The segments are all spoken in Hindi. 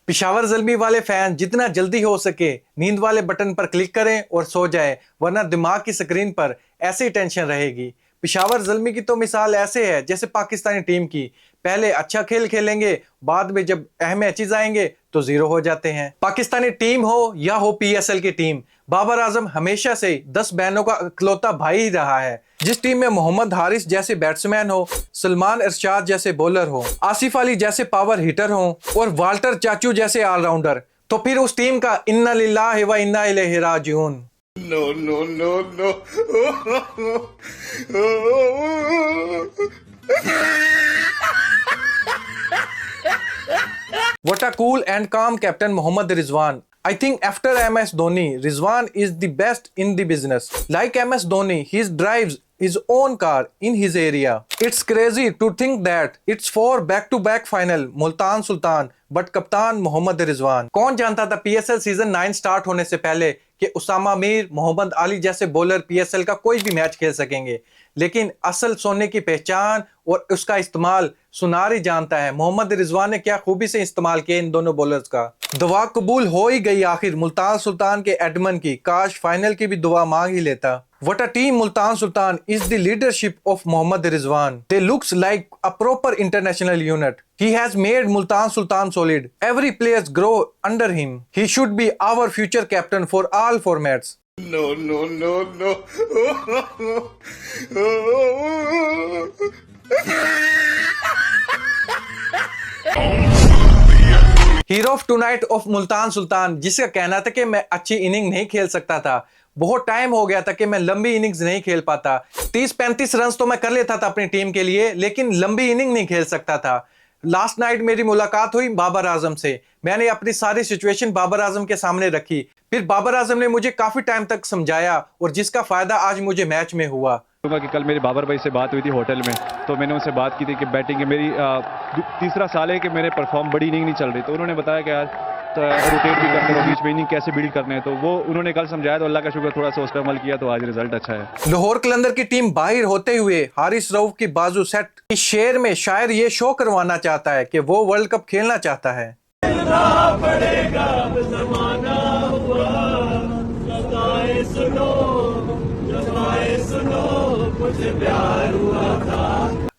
पिशावर ज़ल्मी वाले फैन जितना जल्दी हो सके नींद वाले बटन पर क्लिक करें और सो जाएं, वरना दिमाग की स्क्रीन पर ऐसी टेंशन रहेगी। पिशावर ज़ल्मी की तो मिसाल ऐसे है जैसे पाकिस्तानी टीम की, पहले अच्छा खेल खेलेंगे, बाद में जब अहम मैचेस आएंगे तो जीरो हो जाते हैं। पाकिस्तानी टीम हो या हो पीएसएल की टीम, बाबर आजम हमेशा से 10 बहनों का इकलौता भाई ही रहा है। जिस टीम में मोहम्मद हारिस जैसे बैट्समैन हो, सलमान इरशाद जैसे बॉलर हो, आसिफ अली जैसे पावर हिटर हो और वाल्टर चाचू जैसे ऑलराउंडर, तो फिर उस टीम का इन्ना लिल्लाहि व इन्ना इलैहि राजिऊन। No, no, no, no. What a cool and calm captain Mohammad Rizwan. I think after MS Dhoni, Rizwan is the best in the business. Like MS Dhoni, he drives his own car in his area. It's crazy to think that it's 4 back-to-back final Multan Sultan, but कप्तान मोहम्मद रिजवान। कौन जानता था पीएसएल सीजन 9 स्टार्ट होने से पहले कि उसामा मीर, मोहम्मद अली जैसे बॉलर पीएसएल का कोई भी मैच खेल सकेंगे। लेकिन असल सोने की पहचान और उसका इस्तेमाल सुनार ही जानता है। मोहम्मद रिजवान ने क्या खूबी से इस्तेमाल किया इन दोनों बॉलर्स का। दुआ कबूल हो ही गई आखिर मुल्तान सुल्तान के एडमन की, काश फाइनल की भी दुआ मांग ही लेता। What a team Multan Sultan is the leadership of Mohammad Rizwan. They looks like a proper international unit. He has made Multan Sultan solid. Every players grow under him. He should be our future captain for all formats. No, no, no, no. Hero of tonight of Multan Sultan, जिसका कहना था कि मैं अच्छी इनिंग नहीं खेल सकता था, बहुत टाइम हो गया था कि मैं लंबी इनिंग्स नहीं खेल पाता। 30-35 रन तो मैं कर लेता था अपनी टीम के लिए, लेकिन लंबी इनिंग नहीं खेल सकता था। लास्ट नाइट मेरी मुलाकात हुई बाबर आजम से। मैंने अपनी सारी सिचुएशन बाबर आजम के सामने रखी। फिर बाबर आजम ने मुझे काफी टाइम तक समझाया और जिसका फायदा आज मुझे मैच में हुआ। कि कल मेरे बाबर भाई से बात हुई थी होटल में, तो मैंने उनसे बात की थी कि बैटिंग की मेरी तीसरा साल है कि मेरे परफॉर्म बड़ी इनिंग नहीं चल रही, तो उन्होंने बताया कि यार तो रोटेट भी करते रहो, बीच में इनिंग कैसे बिल्ड करने हैं, तो वो उन्होंने कल समझाया, तो अल्लाह का शुक्र थोड़ा सा उस पर अमल किया, तो आज रिजल्ट अच्छा है। लाहौर कलंदर की टीम बाहर होते हुए हारिस रऊफ की बाजू सेट इस शेर में शायर ये शो करवाना चाहता है कि वो वर्ल्ड कप खेलना चाहता है।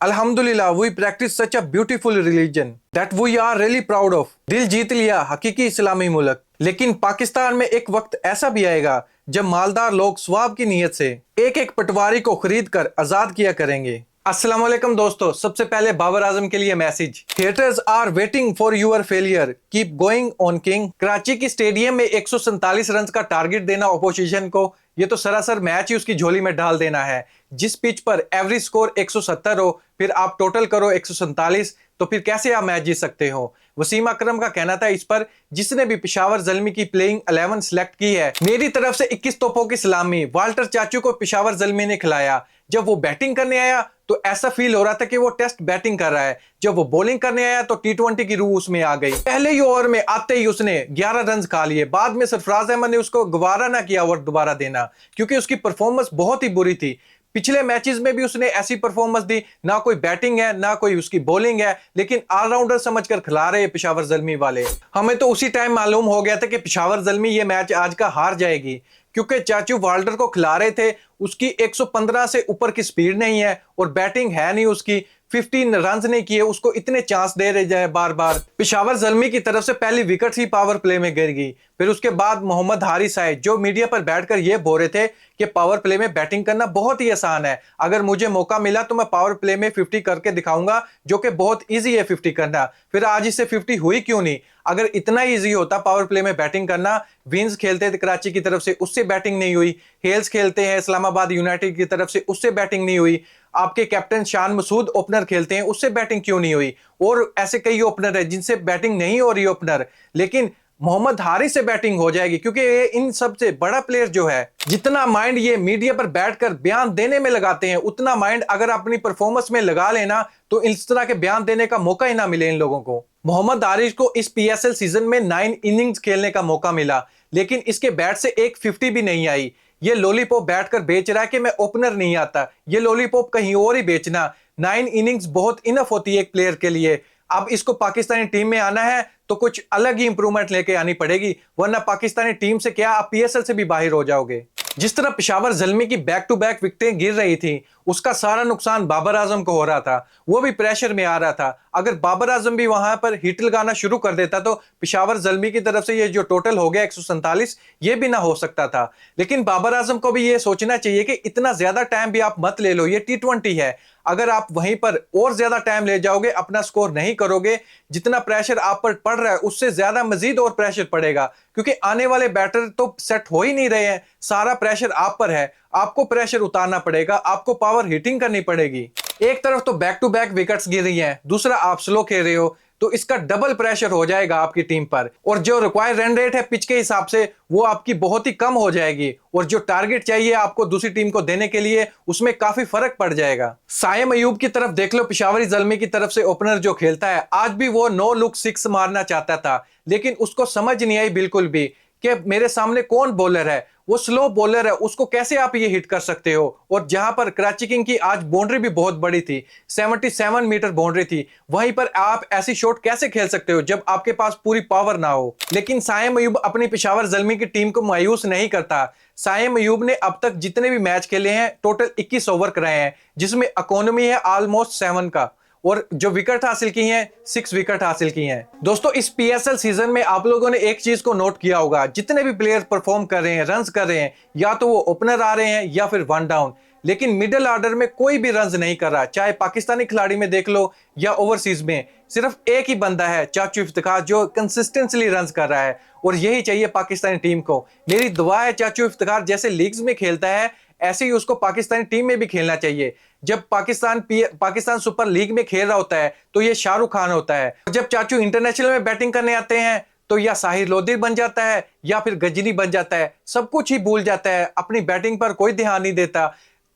Alhamdulillah, we practice such a beautiful religion that we are really proud of. दिल जीत लिया हकीकी इस्लामी मुल्क। लेकिन पाकिस्तान में एक वक्त ऐसा भी आएगा जब मालदार लोग स्वाब की नीयत से एक एक पटवारी को खरीद कर आजाद किया करेंगे। अस्सलाम वालेकुम दोस्तों, सबसे पहले बाबर आजम के लिए message. Theatres are waiting for your failure, keep going on king. Karachi की स्टेडियम में 147 रन का टारगेट देना ऑपोजिशन को, ये तो सरासर मैच ही उसकी झोली में डाल देना है। जिस पिच पर एवरेज स्कोर 170 हो, फिर आप टोटल करो 147, तो फिर कैसे आप मैच जीत सकते हो। वसीम अकरम का कहना था इस पर, जिसने भी पिशावर ज़ल्मी की प्लेइंग 11 सिलेक्ट की है, मेरी तरफ से 21 तोपों की सलामी। वाल्टर चाचू को पिशावर ज़ल्मी ने खिलाया। जब वो बैटिंग करने आया तो ऐसा फील हो रहा था कि वो टेस्ट बैटिंग कर रहा है। जब वो बॉलिंग करने आया तो टी20 की रूह उसमें आ गई। पहले ही ओवर में आते ही उसने 11 रन खा लिए। बाद में सरफराज अहमद ने उसको गवारा ना किया ओवर दोबारा देना, क्योंकि उसकी परफॉर्मेंस बहुत ही बुरी थी। पिछले मैचेस में भी उसने ऐसी परफॉर्मेंस दी, ना कोई बैटिंग है ना कोई उसकी बॉलिंग है, लेकिन ऑलराउंडर समझकर खिला रहे पिशावर ज़ल्मी वाले। हमें तो उसी टाइम मालूम हो गया था कि पिशावर ज़ल्मी ये मैच आज का हार जाएगी, क्योंकि चाचू वाल्टर को खिला रहे थे। उसकी 115 से ऊपर की स्पीड नहीं है और बैटिंग है नहीं उसकी। 15 रन नहीं किए, उसको इतने चांस दे रहे जाए बार बार। पिशावर ज़ल्मी की तरफ से पहली विकेट ही पावर प्ले में गिर गई। फिर उसके बाद मोहम्मद हारिस आए, जो मीडिया पर बैठकर ये बोल रहे थे कि पावर प्ले में बैटिंग करना बहुत ही आसान है, अगर मुझे मौका मिला तो मैं पावर प्ले में 50 करके दिखाऊंगा, जो कि बहुत ईजी है 50 करना। फिर आज इससे 50 हुई क्यों नहीं? अगर इतना ईजी होता पावर प्ले में बैटिंग करना, विंस खेलते थे कराची की तरफ से, उससे बैटिंग नहीं हुई। हेल्स खेलते हैं इस्लामाबाद यूनाइटेड की तरफ से, उससे बैटिंग नहीं हुई। आपके कैप्टन शान मसूद ओपनर खेलते हैं, उससे बैटिंग क्यों नहीं हुई? और ऐसे कई ओपनर है जिनसे बैटिंग नहीं हो रही ओपनर, लेकिन मोहम्मद हारिस से बैटिंग हो जाएगी, क्योंकि ये इन सबसे बड़ा प्लेयर जो है। जितना माइंड ये मीडिया पर बैठकर बयान देने में लगाते हैं, उतना माइंड अगर अपनी परफॉर्मेंस में लगा लेना तो इस तरह के बयान देने का मौका ही ना मिले इन लोगों को। मोहम्मद हारिस को इस पीएसएल सीजन में 9 इनिंग्स खेलने का मौका मिला, लेकिन इसके बैट से एक 50 भी नहीं आई। ये लॉलीपॉप बैठकर बेच रहा है कि मैं ओपनर नहीं आता। ये लॉलीपॉप कहीं और ही बेचना। 9 इनिंग्स बहुत इनफ होती है एक प्लेयर के लिए। अब इसको पाकिस्तानी टीम में आना है तो कुछ अलग ही इंप्रूवमेंट लेके आनी पड़ेगी, वरना पाकिस्तानी टीम से क्या आप पीएसएल से भी बाहर हो जाओगे। जिस तरह पेशावर ज़ल्मी की बैक टू बैक विकेटें गिर रही थी, उसका सारा नुकसान बाबर आजम को हो रहा था, वो भी प्रेशर में आ रहा था। अगर बाबर आजम भी वहां पर हिट लगाना शुरू कर देता तो पेशावर ज़ल्मी की तरफ से ये जो टोटल हो गया 147, ये भी ना हो सकता था। लेकिन बाबर आजम को भी ये सोचना चाहिए कि इतना ज्यादा टाइम भी आप मत ले लो, ये T20 है। अगर आप वहीं पर और ज्यादा टाइम ले जाओगे, अपना स्कोर नहीं करोगे, जितना प्रेशर आप पर पड़ रहा है उससे ज्यादा मजीद और प्रेशर पड़ेगा, क्योंकि आने वाले बैटर तो सेट हो ही नहीं रहे हैं। सारा प्रेशर आप पर है, आपको प्रेशर उतारना पड़ेगा, आपको पावर हिटिंग करनी पड़ेगी। एक तरफ तो बैक टू बैक विकेट्स गिर रही हैं, दूसरा आप स्लो खेल रहे हो, तो इसका डबल प्रेशर हो जाएगा आपकी टीम पर। और जो रिक्वायर्ड रन रेट है पिच के हिसाब से, वो आपकी बहुत ही कम हो जाएगी, और जो टारगेट चाहिए आपको दूसरी टीम को देने के लिए, उसमें काफी फर्क पड़ जाएगा। साइम अयूब की तरफ देख लो, पेशावरी ज़ल्मी की तरफ से ओपनर जो खेलता है, आज भी वो नो लुक 6 मारना चाहता था, लेकिन उसको समझ नहीं आई बिल्कुल भी कि मेरे सामने कौन बॉलर है, वो स्लो बॉलर है, उसको कैसे आप ये हिट कर सकते हो। और जहां पर कराची किंग की आज बाउंड्री भी बहुत बड़ी थी, 77 मीटर बाउंड्री थी, वहीं पर आप ऐसी शॉट कैसे खेल सकते हो जब आपके पास पूरी पावर ना हो। लेकिन साइम अयूब अपनी पेशावर ज़ल्मी की टीम को मायूस नहीं करता। साइम अयूब ने अब तक जितने भी मैच खेले हैं टोटल 21 ओवर कराए हैं, जिसमें इकोनॉमी है ऑलमोस्ट 7 का, और जो विकेट हासिल की हैं 6 विकेट हासिल की हैं। दोस्तों, इस पीएसएल सीजन में आप लोगों ने एक चीज को नोट किया होगा, जितने भी प्लेयर परफॉर्म कर रहे हैं, रन्स कर रहे हैं, या तो वो ओपनर आ रहे हैं या फिर वन डाउन, लेकिन मिडिल ऑर्डर में कोई भी रन्स नहीं कर रहा। चाहे पाकिस्तानी खिलाड़ी में देख लो या ओवरसीज में, सिर्फ एक ही बंदा है चाचू इफ्तिखार जो कंसिस्टेंटली रन्स कर रहा है, और यही चाहिए पाकिस्तानी टीम को। मेरी दुआ है चाचू इफ्तिखार जैसे लीग्स में खेलता है, ऐसे ही उसको पाकिस्तानी टीम में भी खेलना चाहिए। जब पाकिस्तान सुपर लीग में खेल रहा होता है तो ये शाहरुख खान होता है, जब चाचू इंटरनेशनल में बैटिंग करने आते हैं तो या साहिर लोधी बन जाता है या फिर गजनी बन जाता है, सब कुछ ही भूल जाता है, अपनी बैटिंग पर कोई ध्यान नहीं देता।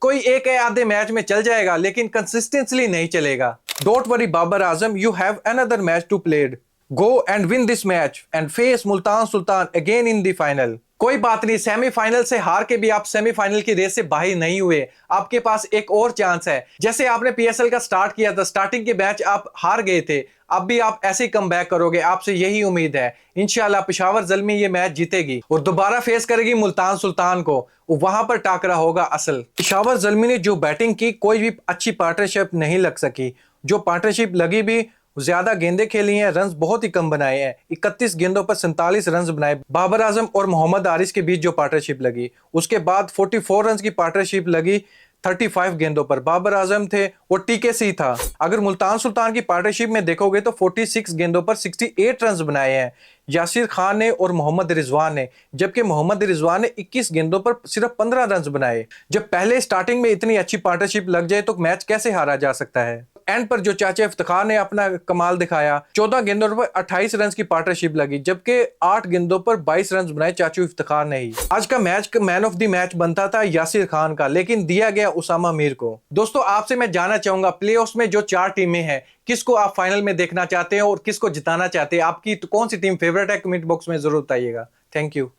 कोई एक आधे मैच में चल जाएगा, लेकिन कंसिस्टेंटली नहीं चलेगा। Don't worry Babar Azam, you have another match to played. Go and win this match and face Multan Sultan again in the final. कोई बात नहीं, सेमीफाइनल से हार के भी आप सेमीफाइनल की रेस से बाहर नहीं हुए, आपके पास एक और चांस है। जैसे आपने पीएसएल का स्टार्ट किया था, स्टार्टिंग के मैच आप हार गए थे, अब भी आप ऐसे ही कम बैक करोगे, आपसे यही उम्मीद है। इंशाल्लाह पेशावर ज़ल्मी ये मैच जीतेगी और दोबारा फेस करेगी मुल्तान सुल्तान को, वहां पर टाकरा होगा असल। पेशावर ज़ल्मी ने जो बैटिंग की, कोई भी अच्छी पार्टनरशिप नहीं लग सकी। जो पार्टनरशिप लगी भी, ज्यादा गेंदें खेली हैं, रन्स बहुत ही कम बनाए हैं। 31 गेंदों पर 47 रन्स बनाए बाबर आजम और मोहम्मद आरिस के बीच जो पार्टनरशिप लगी। उसके बाद 44 रन्स की पार्टनरशिप लगी 35 गेंदों पर, बाबर आजम थे और TKC था। अगर मुल्तान सुल्तान की पार्टनरशिप में देखोगे तो 46 गेंदों पर 68 रन्स बनाए हैं यासिर खान ने और मोहम्मद रिजवान ने, जबकि मोहम्मद रिजवान ने 21 गेंदों पर सिर्फ 15 रन्स बनाए। जब पहले स्टार्टिंग में इतनी अच्छी पार्टनरशिप लग जाए तो मैच कैसे हारा जा सकता है। एंड पर जो चाचा इफ्तिखार ने अपना कमाल दिखाया, 14 गेंदों पर 28 रन की पार्टनरशिप लगी, जबकि 8 गेंदों पर 22 रन बनाए चाचू इफ्तिखार ने ही। आज का match man of the match बनता था यासिर खान का, लेकिन दिया गया उसामा मीर को। दोस्तों, आपसे मैं जानना चाहूंगा, प्लेऑफ्स में जो 4 टीमें हैं, किसको आप फाइनल में देखना चाहते हैं और किसको जिताना चाहते हैं? आपकी तो कौन सी टीम फेवरेट है? कमेंट बॉक्स में जरूर बताइएगा। Thank you.